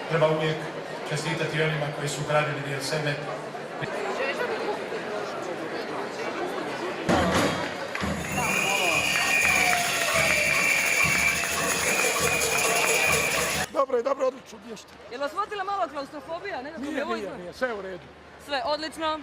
Treba uvijek čestitati onima koji su gradili dio sebe. Dobro, odlično, bješte. Jel vas vodila malo klaustrofobija? Nije, sve u redu. Sve, odlično.